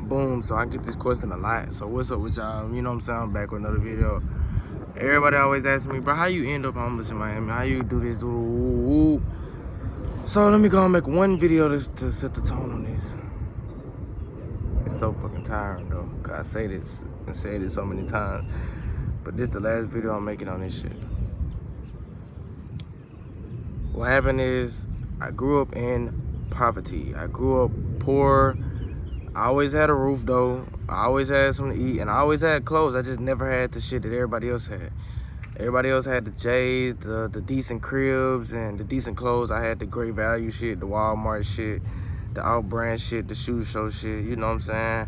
Boom. So I get this question a lot. So what's up with y'all? You know what I'm saying? I'm back with another video. Everybody always asks me, bro, how you end up homeless in Miami? How you do this? Ooh. So let me go and make one video to set the tone on this. It's so fucking tiring though, cause I say this and say this so many times. But this the last video I'm making on this shit. What happened is I grew up in poverty. I grew up poor. I always had a roof though. I always had something to eat, and I always had clothes. I just never had the shit that everybody else had. Everybody else had the J's, the decent cribs, and the decent clothes. I had the great value shit, the Walmart shit, the out-brand shit, the shoe show shit, you know what I'm saying?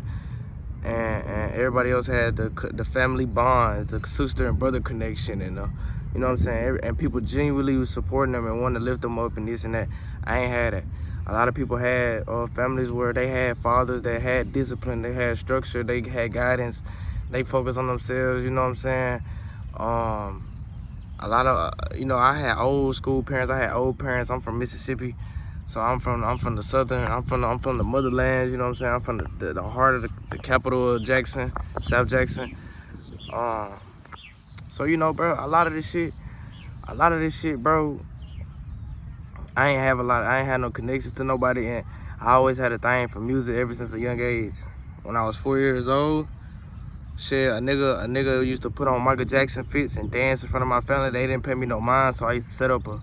And everybody else had the family bonds, the sister and brother connection, and you know what I'm saying? And people genuinely was supporting them and wanted to lift them up and this and that. I ain't had it. A lot of people had families where they had fathers that had discipline, they had structure, they had guidance, they focused on themselves, you know what I'm saying? A lot of, I had old school parents, I had old parents. I'm from Mississippi, so I'm from the southern, I'm from the motherlands, you know what I'm saying? I'm from the heart of the capital of Jackson, South Jackson. So, bro, a lot of this shit, bro, I ain't had no connections to nobody, and I always had a thing for music ever since a young age. When I was 4 years old, shit, a nigga used to put on Michael Jackson fits and dance in front of my family. They didn't pay me no mind, so I used to set up what's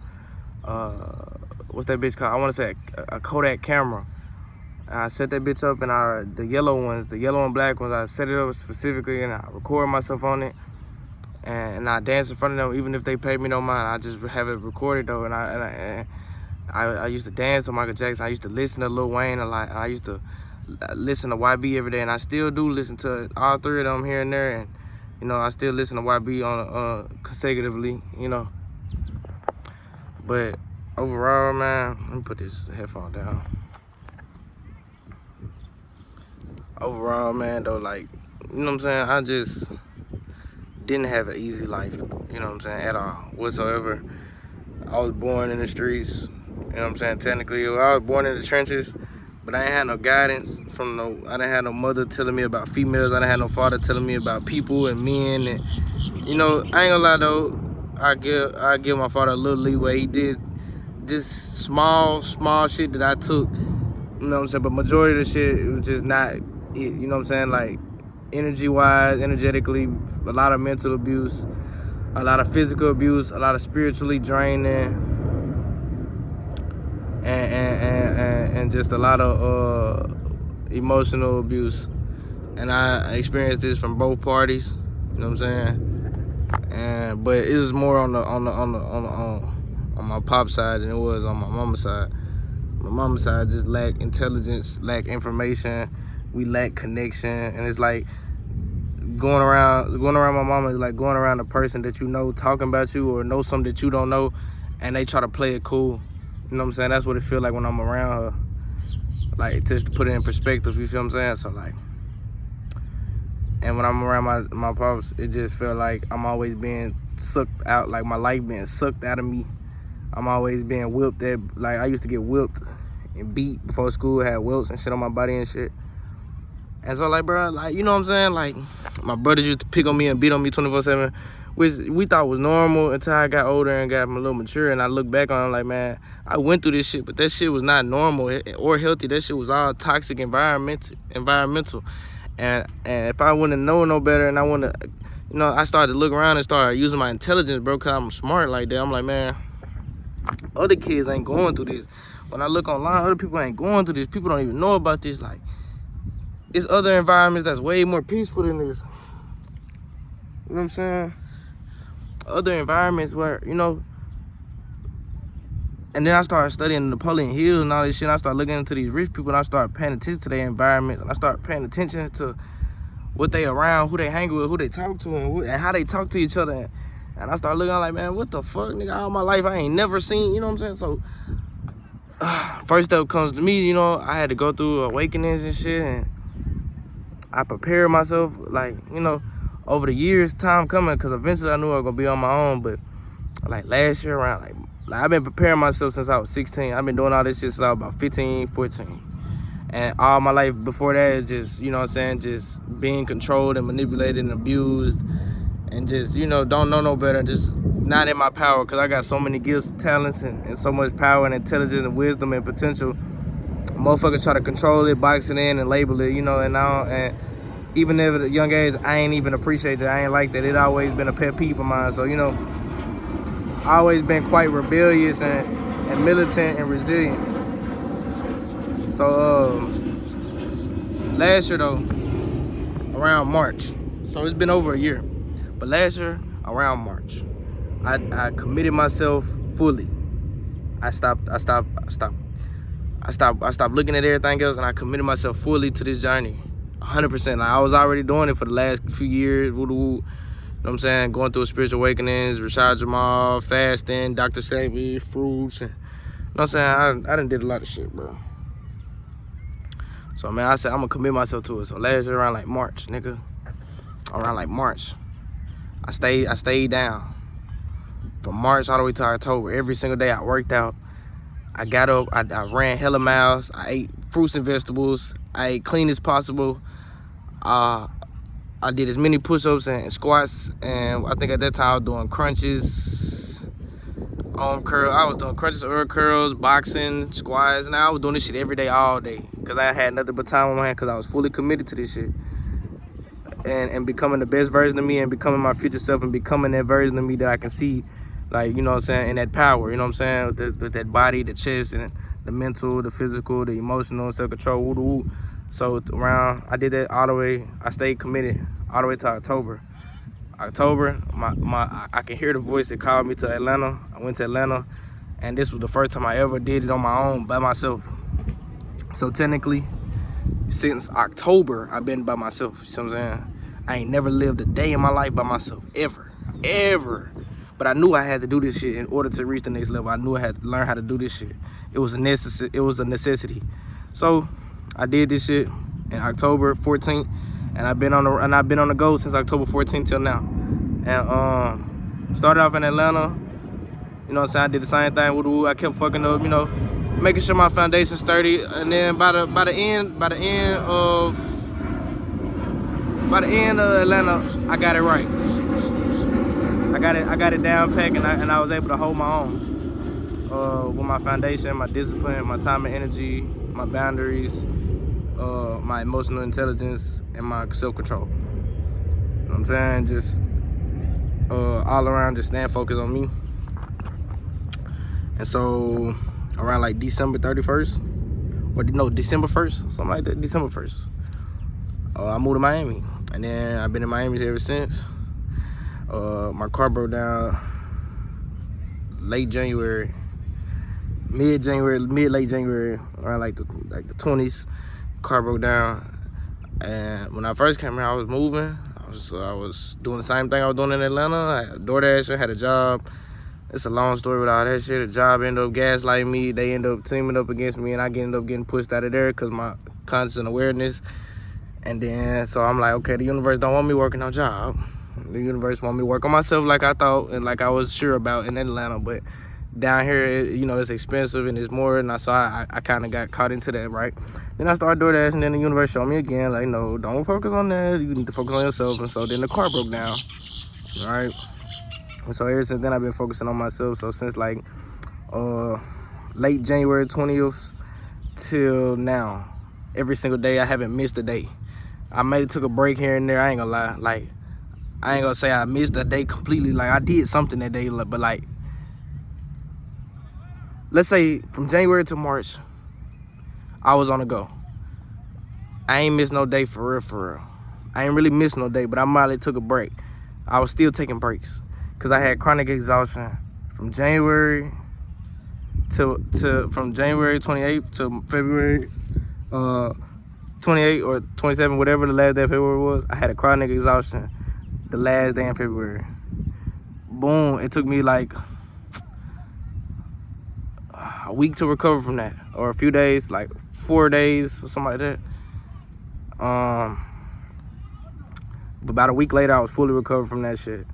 that bitch called? I want to say a Kodak camera. I set that bitch up, and the yellow and black ones, I set it up specifically, and I record myself on it. And I dance in front of them, even if they pay me no mind. I just have it recorded though, and I used to dance to Michael Jackson. I used to listen to Lil Wayne a lot. I used to listen to YB every day, and I still do listen to all three of them here and there. And I still listen to YB on consecutively, But overall, man, let me put this headphone down. Overall, man, though, like, you know what I'm saying? I just didn't have an easy life, you know what I'm saying, at all, whatsoever. I was born in the streets, you know what I'm saying, technically. I was born in the trenches, but I ain't had no guidance I didn't have no mother telling me about females. I didn't have no father telling me about people and men. And, I ain't gonna lie, though, I give my father a little leeway. He did this small shit that I took, you know what I'm saying, but majority of the shit, it was just not it, you know what I'm saying, like, energy-wise, energetically, a lot of mental abuse, a lot of physical abuse, a lot of spiritually draining, and just a lot of emotional abuse. And I experienced this from both parties, you know what I'm saying? But it was more on my pop side than it was on my mama's side. My mama's side just lacked intelligence, lacked information. We lack connection, and it's like going around my mama is like going around a person that you know talking about you or know something that you don't know, and they try to play it cool. You know what I'm saying? That's what it feel like when I'm around her. Like, just to put it in perspective, you feel what I'm saying? So, like, and when I'm around my pops, it just felt like I'm always being sucked out, like my life being sucked out of me. I'm always being whipped like, I used to get whipped and beat before school, had welts and shit on my body and shit. And so, like, bro, like, you know what I'm saying? Like, my brothers used to pick on me and beat on me 24/7, which we thought was normal until I got older and got a little mature. And I look back on it like, man, I went through this shit, but that shit was not normal or healthy. That shit was all toxic environmental. And if I wouldn't have known no better, and I wouldn't have, I started to look around and start using my intelligence, bro, because I'm smart like that. I'm like, man, other kids ain't going through this. When I look online, other people ain't going through this. People don't even know about this. Like, it's other environments that's way more peaceful than this. You know what I'm saying? Other environments where, and then I started studying Napoleon Hill and all this shit. And I started looking into these rich people, and I started paying attention to their environments, and I started paying attention to what they around, who they hang with, who they talk to, and how they talk to each other. And I started looking like, man, what the fuck, nigga? All my life I ain't never seen, you know what I'm saying? So, first step comes to me, I had to go through awakenings and shit, and I prepared myself, like, over the years, time coming, because eventually I knew I was going to be on my own. But, like, last year around, like I've been preparing myself since I was 16. I've been doing all this shit since I was about 15, 14. And all my life before that, just, you know what I'm saying, just being controlled and manipulated and abused, and just, you know, don't know no better, just not in my power, because I got so many gifts, talents, and so much power and intelligence and wisdom and potential. Motherfuckers try to control it, box it in, and label it, you know, and even at a young age, I ain't even appreciate that. I ain't like that. It always been a pet peeve of mine. So, you know, I always been quite rebellious and militant and resilient. So, last year though, around March, so it's been over a year, but last year around March, I committed myself fully. I stopped looking at everything else, and I committed myself fully to this journey, 100%. Like, I was already doing it for the last few years. You know what I'm saying? Going through spiritual awakenings, Rashad Jamal, fasting, Dr. Sebi, fruits, and, you know what I'm saying? I done did a lot of shit, bro. So, man, I said I'm gonna commit myself to it. So last year around like March, nigga, around like March, I stayed down from March all the way to October. Every single day I worked out. I got up, I ran hella miles. I ate fruits and vegetables. I ate clean as possible. I did as many push-ups and squats, and I think at that time I was doing crunches, arm curl. I was doing crunches, herb curls, boxing, squats, and I was doing this shit every day, all day, because I had nothing but time on my hand, because I was fully committed to this shit. And becoming the best version of me, and becoming my future self, and becoming that version of me that I can see, like, you know what I'm saying, and that power, you know what I'm saying, with that body, the chest, and the mental, the physical, the emotional, self-control, woo-woo. So I did that all the way, I stayed committed all the way to October. October, I can hear the voice that called me to Atlanta. I went to Atlanta, and this was the first time I ever did it on my own, by myself. So technically, since October, I've been by myself, you see what I'm saying? I ain't never lived a day in my life by myself, ever. But I knew I had to do this shit in order to reach the next level. I knew I had to learn how to do this shit. It was a necessity. So I did this shit in October 14th, and I've been on the go since October 14th till now. And started off in Atlanta, you know what I'm saying? I did the same thing with I kept fucking up, you know, making sure my foundation's sturdy. And then by the end of Atlanta, I got it right. I got it down packed, and I was able to hold my own with my foundation, my discipline, my time and energy, my boundaries, my emotional intelligence, and my self-control. You know what I'm saying? Just all around, just staying focused on me. And so around like December 31st, or no, December 1st, something like that, December 1st, I moved to Miami, and then I've been in Miami ever since. My car broke down late January, mid late January, around like the 20s. Car broke down, and when I first came here, I was moving. I was doing the same thing I was doing in Atlanta. I had DoorDash, had a job. It's a long story with all that shit. The job ended up gaslighting me. They ended up teaming up against me, and I ended up getting pushed out of there because my constant awareness. And then, so I'm like, okay, the universe don't want me working no job. The universe want me to work on myself like I thought and like I was sure about in Atlanta. But down here, you know, it's expensive and it's more. And I kind of got caught into that, right? Then I started DoorDash, and then the universe showed me again, like, no, don't focus on that. You need to focus on yourself. And so then the car broke down, all right? And so ever since then, I've been focusing on myself. So since like late January 20th till now, every single day, I haven't missed a day. I may have took a break here and there. I ain't gonna lie. Like, I ain't gonna say I missed a day completely. Like, I did something that day, but like, let's say from January to March, I was on the go. I ain't missed no day for real. I ain't really missed no day, but I mildly took a break. I was still taking breaks because I had chronic exhaustion from January from January 28th to February 28 or 27, whatever the last day of February was. I had a chronic exhaustion the last day in February. Boom, it took me like a week to recover from that, or a few days, like 4 days or something like that. But about a week later, I was fully recovered from that shit.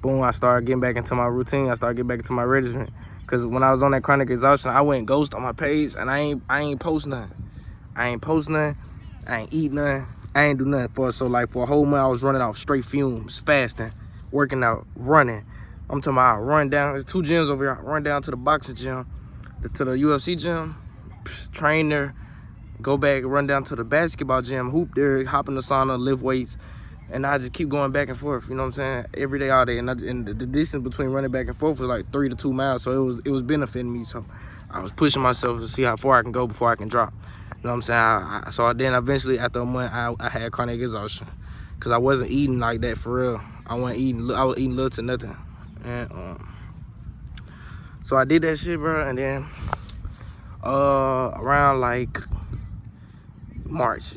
Boom, I started getting back into my routine. I started getting back into my regimen. Cause when I was on that chronic exhaustion, I went ghost on my page, and I ain't post nothing. I ain't post nothing. I ain't eat nothing. I ain't do nothing for for a whole month. I was running off straight fumes, fasting, working out, running. I'm talking about I run down. There's 2 gyms over here. I run down to the boxing gym, to the UFC gym, train there, go back, run down to the basketball gym, hoop there, hop in the sauna, lift weights, and I just keep going back and forth. You know what I'm saying? Every day, all day, and the distance between running back and forth was like 3 to 2 miles, so it was benefiting me. So I was pushing myself to see how far I can go before I can drop. You know what I'm saying? So then eventually after a month, I had chronic exhaustion because I wasn't eating like that for real. I wasn't eating. I was eating little to nothing, and so I did that shit, bro. And then around like March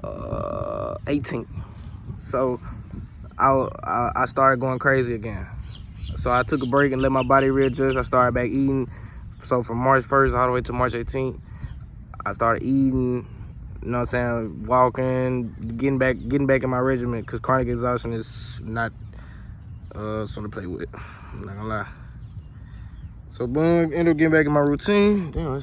18th, so I started going crazy again. So I took a break and let my body readjust. I started back eating. So from March 1st all the way to March 18th, I started eating, you know what I'm saying, walking, getting back in my regimen, because chronic exhaustion is not something to play with. I'm not gonna lie. So boom, ended up getting back in my routine. Damn,